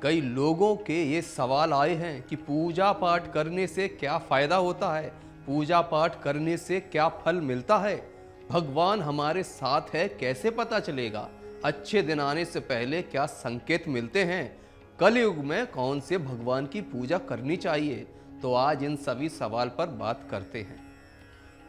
कई लोगों के ये सवाल आए हैं कि पूजा पाठ करने से क्या फायदा होता है, पूजा पाठ करने से क्या फल मिलता है, भगवान हमारे साथ है कैसे पता चलेगा, अच्छे दिन आने से पहले क्या संकेत मिलते हैं, कलयुग में कौन से भगवान की पूजा करनी चाहिए। तो आज इन सभी सवाल पर बात करते हैं।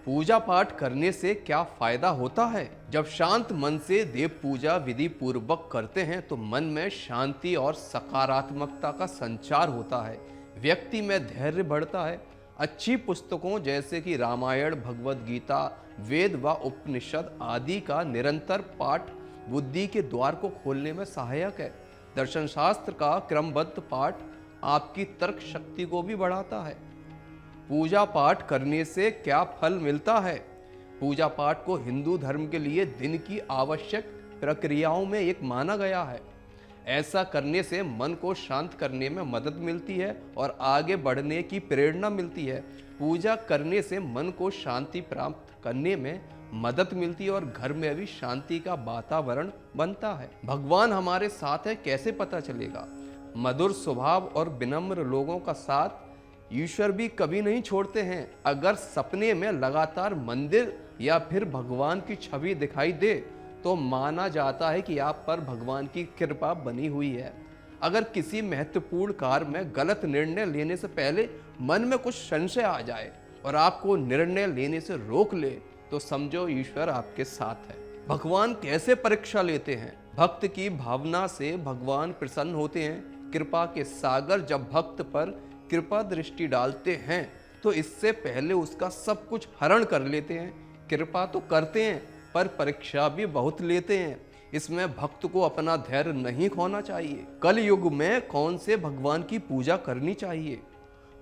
पूजा पाठ करने से क्या फायदा होता है? जब शांत मन से देव पूजा विधि पूर्वक करते हैं तो मन में शांति और सकारात्मकता का संचार होता है, व्यक्ति में धैर्य बढ़ता है। अच्छी पुस्तकों जैसे कि रामायण, भगवद गीता, वेद व उपनिषद आदि का निरंतर पाठ बुद्धि के द्वार को खोलने में सहायक है। दर्शन शास्त्र का क्रमबद्ध पाठ आपकी तर्क शक्ति को भी बढ़ाता है। पूजा पाठ करने से क्या फल मिलता है? पूजा पाठ को हिंदू धर्म के लिए दिन की आवश्यक प्रक्रियाओं में एक माना गया है। ऐसा करने से मन को शांत करने में मदद मिलती है और आगे बढ़ने की प्रेरणा मिलती है। पूजा करने से मन को शांति प्राप्त करने में मदद मिलती है और घर में भी शांति का वातावरण बनता है। भगवान हमारे साथ है कैसे पता चलेगा? मधुर स्वभाव और विनम्र लोगों का साथ ईश्वर भी कभी नहीं छोड़ते हैं। अगर सपने में लगातार मंदिर या फिर भगवान की छवि दिखाई दे तो माना जाता है कि आप पर भगवान की कृपा बनी हुई है। अगर किसी महत्वपूर्ण कार्य में गलत निर्णय लेने से पहले मन में कुछ संशय आ जाए और आपको निर्णय लेने से रोक ले तो समझो ईश्वर आपके साथ है। भगवान कैसे परीक्षा लेते हैं? भक्त की भावना से भगवान प्रसन्न होते हैं। कृपा के सागर जब भक्त पर कृपा दृष्टि डालते हैं तो इससे पहले उसका सब कुछ हरण कर लेते हैं। कृपा तो करते हैं पर परीक्षा भी बहुत लेते हैं। इसमें भक्त को अपना धैर्य नहीं खोना चाहिए। कल युग में कौन से भगवान की पूजा करनी चाहिए?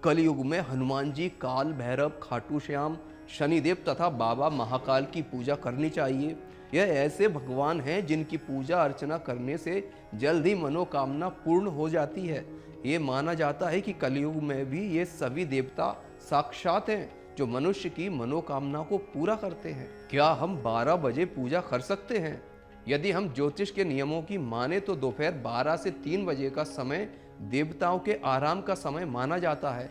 कलयुग में हनुमान जी, काल भैरव, खाटू श्याम, शनिदेव तथा बाबा महाकाल की पूजा करनी चाहिए। यह ऐसे भगवान हैं जिनकी पूजा अर्चना करने से जल्द ही मनोकामना पूर्ण हो जाती है। ये माना जाता है कि कलयुग में भी ये सभी देवता साक्षात हैं जो मनुष्य की मनोकामना को पूरा करते हैं। क्या हम 12 बजे पूजा कर सकते हैं? यदि हम ज्योतिष के नियमों की माने तो दोपहर 12 से 3 बजे का समय देवताओं के आराम का समय माना जाता है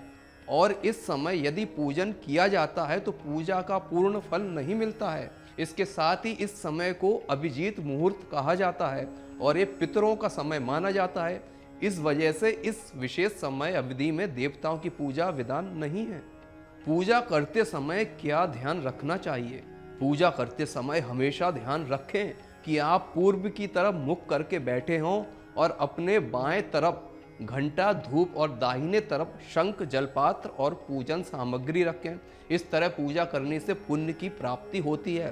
और इस समय यदि पूजन किया जाता है तो पूजा का पूर्ण फल नहीं मिलता है। इसके साथ ही इस समय को अभिजीत मुहूर्त कहा जाता है और ये पितरों का समय माना जाता है। इस वजह से इस विशेष समय अवधि में देवताओं की पूजा विधान नहीं है। पूजा करते समय क्या ध्यान रखना चाहिए? पूजा करते समय हमेशा ध्यान रखें कि आप पूर्व की तरफ मुख करके बैठे हों और अपने बाएं तरफ घंटा, धूप और दाहिने तरफ शंख, जलपात्र और पूजन सामग्री रखें। इस तरह पूजा करने से पुण्य की प्राप्ति होती है।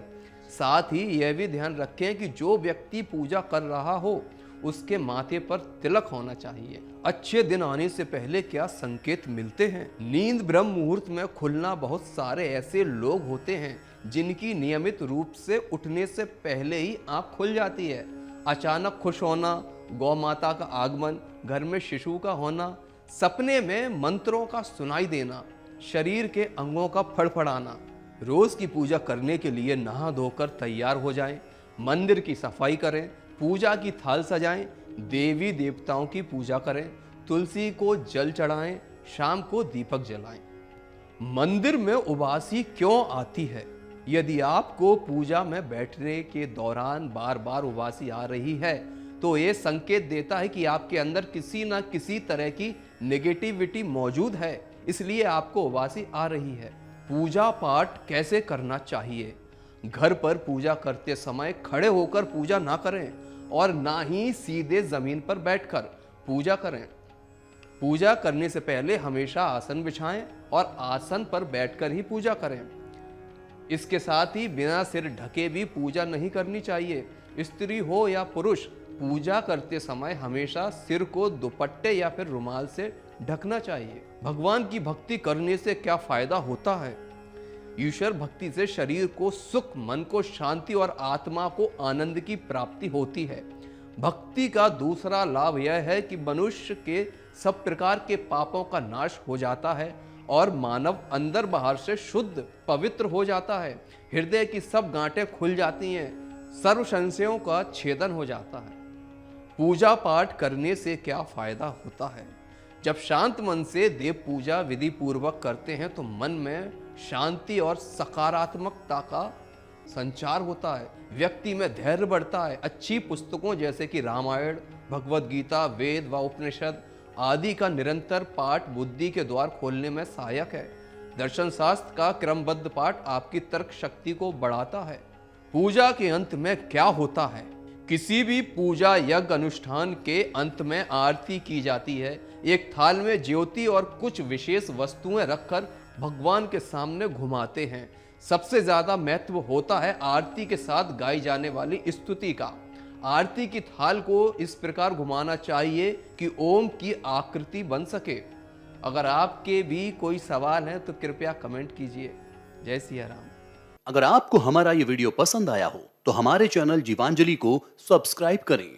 साथ ही यह भी ध्यान रखें कि जो व्यक्ति पूजा कर रहा हो उसके माथे पर तिलक होना चाहिए। अच्छे दिन आने से पहले क्या संकेत मिलते हैं? नींद ब्रह्म मुहूर्त में खुलना। बहुत सारे ऐसे लोग होते हैं जिनकी नियमित रूप से उठने से पहले ही आंख खुल जाती है। अचानक खुश होना, गौ माता का आगमन, घर में शिशु का होना, सपने में मंत्रों का सुनाई देना, शरीर के अंगों का फड़फड़ाना। रोज की पूजा करने के लिए नहा धोकर तैयार हो जाएं, मंदिर की सफाई करें, पूजा की थाल सजाएं, देवी देवताओं की पूजा करें, तुलसी को जल चढ़ाएं, शाम को दीपक जलाएं। मंदिर में उबासी क्यों आती है? यदि आपको पूजा में बैठने के दौरान बार बार उबासी आ रही है तो ये संकेत देता है कि आपके अंदर किसी न किसी तरह की नेगेटिविटी मौजूद है, इसलिए आपको उबासी आ रही है। पूजा पाठ कैसे करना चाहिए? घर पर पूजा करते समय खड़े होकर पूजा ना करें और ना ही सीधे जमीन पर बैठकर पूजा करें। पूजा करने से पहले हमेशा आसन बिछाएं और आसन पर बैठकर ही पूजा करें। इसके साथ ही बिना सिर ढके भी पूजा नहीं करनी चाहिए। स्त्री हो या पुरुष, पूजा करते समय हमेशा सिर को दुपट्टे या फिर रुमाल से ढकना चाहिए। भगवान की भक्ति करने से क्या फायदा होता है? ईश्वर भक्ति से शरीर को सुख, मन को शांति और आत्मा को आनंद की प्राप्ति होती है। भक्ति का दूसरा लाभ यह है कि मनुष्य के सब प्रकार के पापों का नाश हो जाता है और मानव अंदर बाहर से शुद्ध, पवित्र हो जाता है। हृदय की सब गांठें खुल जाती हैं, सर्व संशयों का छेदन हो जाता है। पूजा पाठ करने से क्या फायदा होता है? जब शांत मन से देव पूजा विधि पूर्वक करते हैं तो मन में शांति और सकारात्मकता का संचार होता है। व्यक्ति में धैर्य बढ़ता है। अच्छी पुस्तकों जैसे कि रामायण, भगवत गीता, वेद व उपनिषद आदि का निरंतर पाठ बुद्धि के द्वार खोलने में सहायक है। दर्शन शास्त्र का क्रमबद्ध पाठ आपकी तर्क शक्ति को बढ़ाता है। पूजा के अंत में क्या होता है? किसी भी पूजा यज्ञ अनुष्ठान के अंत में आरती की जाती है। एक थाल में ज्योति और कुछ विशेष वस्तुएं रखकर भगवान के सामने घुमाते हैं। सबसे ज्यादा महत्व होता है आरती के साथ गाई जाने वाली स्तुति का। आरती की थाल को इस प्रकार घुमाना चाहिए कि ओम की आकृति बन सके। अगर आपके भी कोई सवाल है तो कृपया कमेंट कीजिए। जय सिया राम। अगर आपको हमारा ये वीडियो पसंद आया हो तो हमारे चैनल जीवांजलि को सब्सक्राइब करें